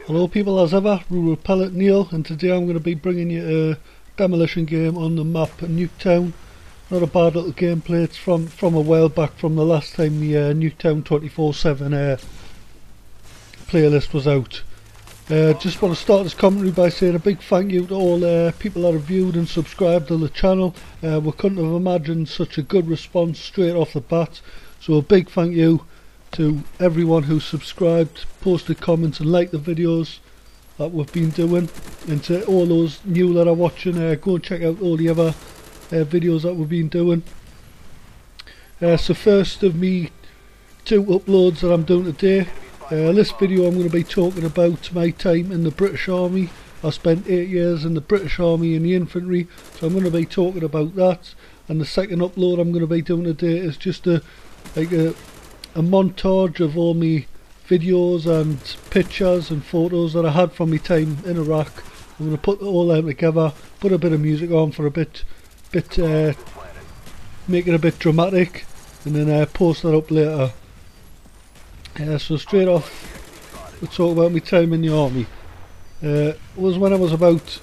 Hello people, as ever, Rural Pellet Neil, and today I'm going to be bringing you a demolition game on the map Nuketown. Not a bad little gameplay. It's from a while back, from the last time the Nuketown 24/7 playlist was out. Just want to start this commentary by saying a big thank you to all people that have viewed and subscribed to the channel. We couldn't have imagined such a good response straight off the bat, so a big thank you to everyone who subscribed, posted comments and liked the videos that we've been doing, and to all those new that are watching, go and check out all the other videos that we've been doing. So first of me 2 uploads that I'm doing today. This video I'm going to be talking about my time in the British Army. I spent 8 years in the British Army in the infantry, so I'm going to be talking about that. And the second upload I'm going to be doing today is just a montage of all my videos and pictures and photos that I had from my time in Iraq. I'm going to put all them together, put a bit of music on for a bit make it a bit dramatic, and then post that up later. So straight off, we'll talk about my time in the army. It was when I was about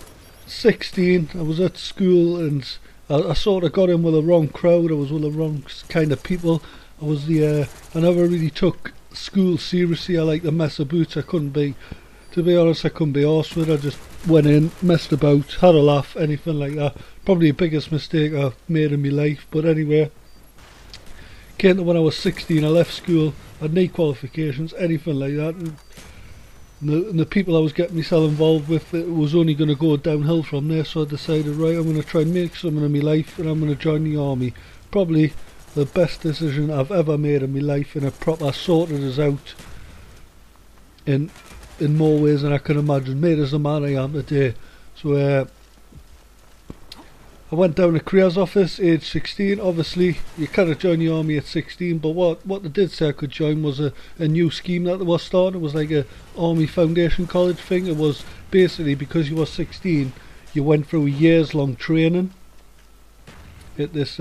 16. I was at school, and I sort of got in with the wrong crowd. I was with the wrong kind of people. I never really took school seriously. I like to mess about. To be honest, I couldn't be arsed with it. I just went in, messed about, had a laugh, anything like that. Probably the biggest mistake I've made in my life. But anyway, came to when I was 16, I left school, had no qualifications, anything like that. And the people I was getting myself involved with, it was only going to go downhill from there. So I decided, right, I'm going to try and make something of my life, and I'm going to join the army. Probably the best decision I've ever made in my life, and it proper sorted us out in more ways than I can imagine. Made us the man I am today. So I went down to careers office age 16. Obviously you can't join the army at 16, but what they did say I could join was a new scheme that they was starting. It was like a army foundation college thing. It was basically, because you were 16, you went through a years long training at this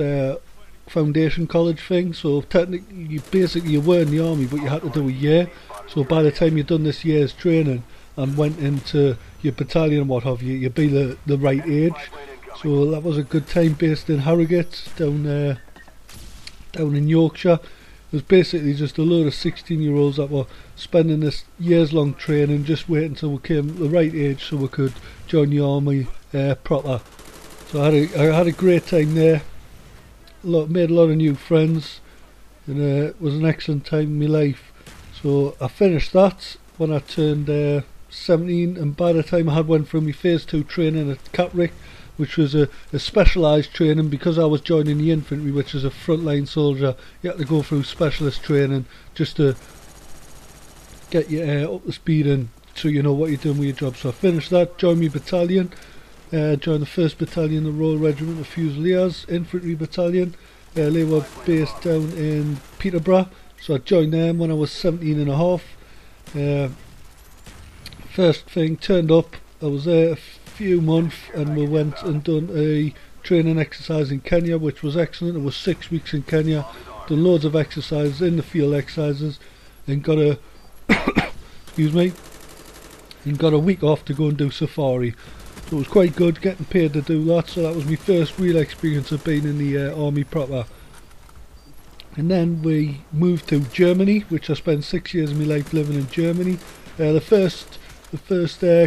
foundation college thing. So technically you were in the army, but you had to do a year. So by the time you'd done this year's training and went into your battalion and what have you, you'd be the right age. So that was a good time. Based in Harrogate, down in Yorkshire. It was basically just a load of 16-year-olds that were spending this years long training, just waiting until we came the right age so we could join the army proper. So I had a great time there. Made a lot of new friends, and it was an excellent time in my life. So I finished that when I turned 17, and by the time I had went through my phase 2 training at Capric, which was a specialised training, because I was joining the infantry, which is a frontline soldier. You had to go through specialist training just to get you up to speed and so you know what you're doing with your job. So I finished that, joined my battalion. Joined the 1st Battalion, the Royal Regiment of Fusiliers Infantry Battalion. They were based down in Peterborough, so I joined them when I was 17 and a half. First thing, turned up, I was there a few months, and we went and done a training exercise in Kenya, which was excellent. It was 6 weeks in Kenya, done loads of exercises, in the field exercises, and got a excuse me, and got a week off to go and do safari. So it was quite good, getting paid to do that. So that was my first real experience of being in the army proper. And then we moved to Germany, which I spent 6 years of my life living in Germany. The first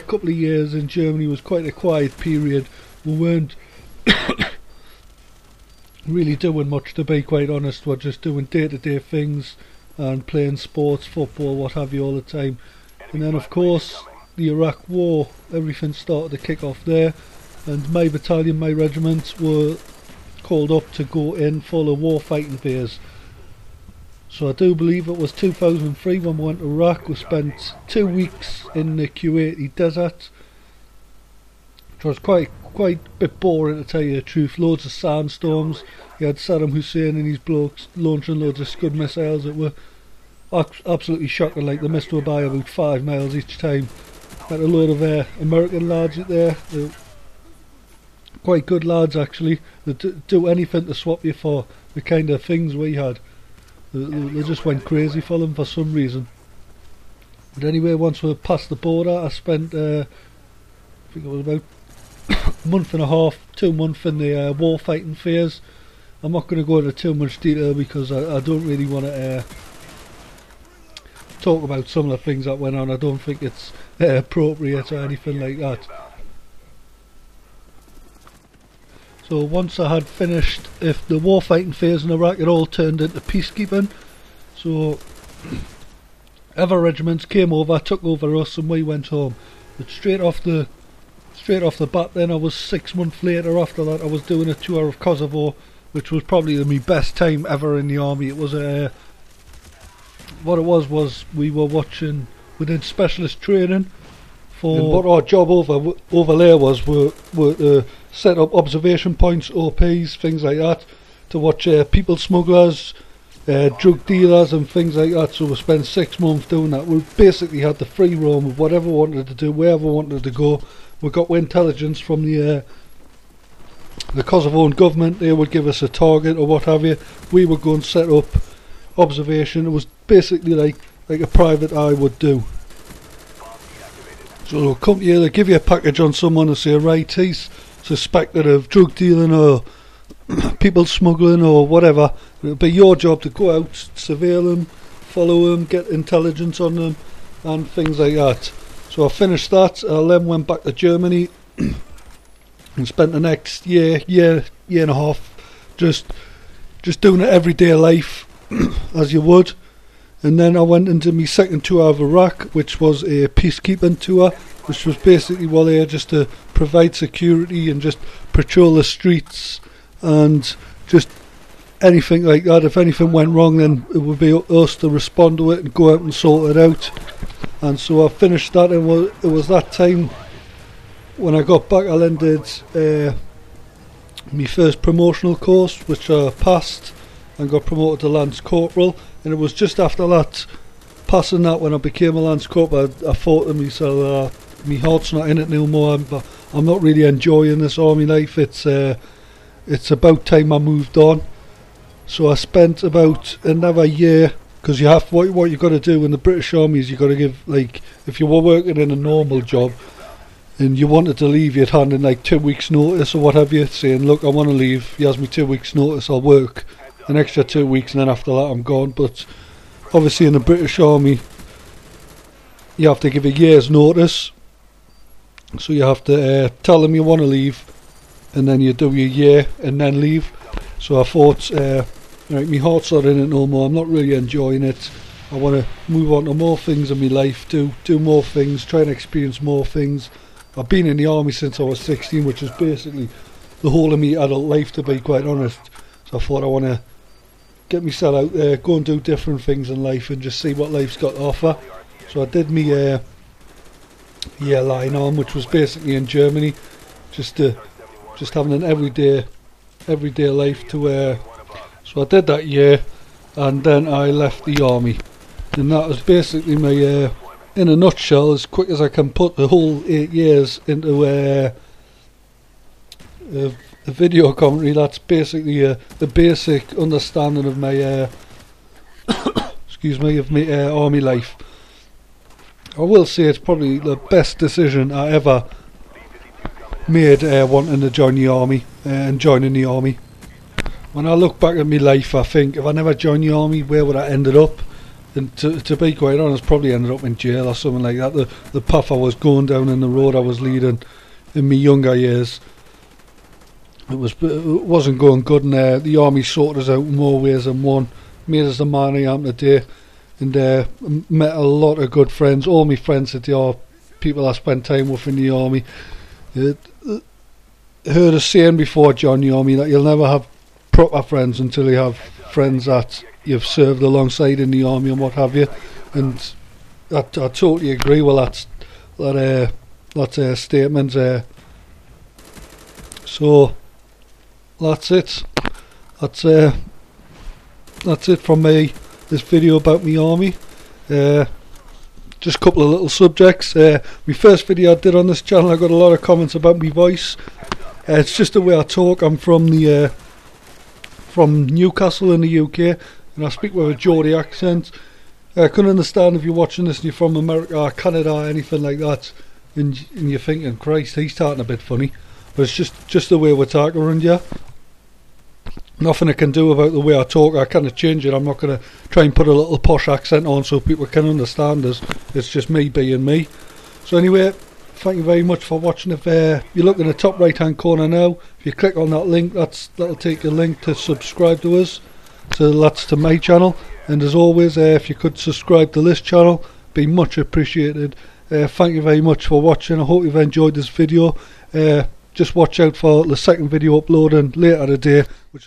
couple of years in Germany was quite a quiet period. We weren't really doing much, to be quite honest. We're just doing day-to-day things and playing sports, football, what have you, all the time. And then of course the Iraq War, everything started to kick off there, and my battalion, my regiment, were called up to go in for the war fighting phase. So I do believe it was 2003 when we went to Iraq. We spent 2 weeks in the Kuwaiti desert, which was quite a bit boring, to tell you the truth. Loads of sandstorms. You had Saddam Hussein and his blokes launching loads of Scud missiles that were absolutely shocking. Like, they missed by about 5 miles each time. Had a load of American lads there. They're quite good lads actually. They do anything to swap you for the kind of things we had. They just went crazy for them for some reason. But anyway, once we were past the border, I spent I think it was about a month and a half, 2 months in the war fighting phase. I'm not going to go into too much detail because I don't really want to talk about some of the things that went on. I don't think it's appropriate or anything like that. So once I had finished if the war fighting phase in Iraq, it all turned into peacekeeping. So other regiments came over, took over us, and we went home. But straight off the bat, then I was 6 months later. After that, I was doing a tour of Kosovo, which was probably my best time ever in the army. It was what it was we were watching. We did specialist training for. And what our job over there was were to set up observation points, OPs, things like that, to watch people smugglers, drug dealers and things like that. So we spent 6 months doing that. We basically had the free roam of whatever we wanted to do, wherever we wanted to go. We got intelligence from the Kosovoan government. They would give us a target or what have you. We would go and set up observation. It was basically like a private eye would do. So they'll come to you, they'll give you a package on someone and say, right, he's suspected of drug dealing or people smuggling or whatever. It'll be your job to go out, surveil them, follow them, get intelligence on them and things like that. So I finished that. I then went back to Germany and spent the next year and a half just doing it everyday life as you would. And then I went into my second tour of Iraq, which was a peacekeeping tour, which was basically there just to provide security and just patrol the streets and just anything like that. If anything went wrong, then it would be up to us to respond to it and go out and sort it out. And so I finished that, and it was that time when I got back. I then did my first promotional course, which I passed and got promoted to Lance Corporal. And it was just after that, passing that, when I became a Lance Corporal, I thought to myself, my heart's not in it no more. I'm not really enjoying this army life. It's about time I moved on. So I spent about another year, because you have what you've got to do in the British Army is you've got to give, like, if you were working in a normal job and you wanted to leave, you'd hand in like 2 weeks notice or what have you, saying, look, I want to leave, he has me 2 weeks notice, I'll work an extra 2 weeks and then after that I'm gone. But obviously in the British Army you have to give a year's notice, so you have to tell them you want to leave and then you do your year and then leave. So I thought, right, my heart's not in it no more, I'm not really enjoying it, I want to move on to more things in my life, do more things, try and experience more things. I've been in the army since I was 16, which is basically the whole of my adult life, to be quite honest. So I thought I want to get myself out there, go and do different things in life and just see what life's got to offer. So I did my year line on, which was basically in Germany, just having an everyday life to so I did that year and then I left the army, and that was basically my in a nutshell, as quick as I can put the whole 8 years into a video commentary. That's basically the basic understanding of my excuse me, of my army life. I will say it's probably the best decision I ever made, wanting to join the army and joining the army. When I look back at my life, I think if I never joined the army, where would I ended up? And to be quite honest, probably ended up in jail or something like that. The path I was going down and the road I was leading in my younger years, it wasn't going good, and the army sorted us out in more ways than one, made us the man I am today, and met a lot of good friends. All my friends today are people I spent time with in the army. Heard a saying before I joined the army that you'll never have proper friends until you have friends that you've served alongside in the army and what have you, and I totally agree with that statement. So that's it. That's it from me. This video about my army. Just a couple of little subjects. My first video I did on this channel, I got a lot of comments about my voice. It's just the way I talk. I'm from Newcastle in the UK, and I speak with a Geordie accent. I couldn't understand if you're watching this and you're from America or Canada or anything like that, and you're thinking, Christ, he's talking a bit funny. But it's just the way we talk around here. Nothing I can do about the way I talk. I kind of change it. I'm not going to try and put a little posh accent on so people can understand us. It's just me being me. So anyway, thank you very much for watching. If you look in the top right hand corner now, if you click on that link, that'll take you a link to subscribe to us. So that's to my channel. And as always, if you could subscribe to this channel, be much appreciated. Thank you very much for watching. I hope you've enjoyed this video. Just watch out for the second video uploading later today, which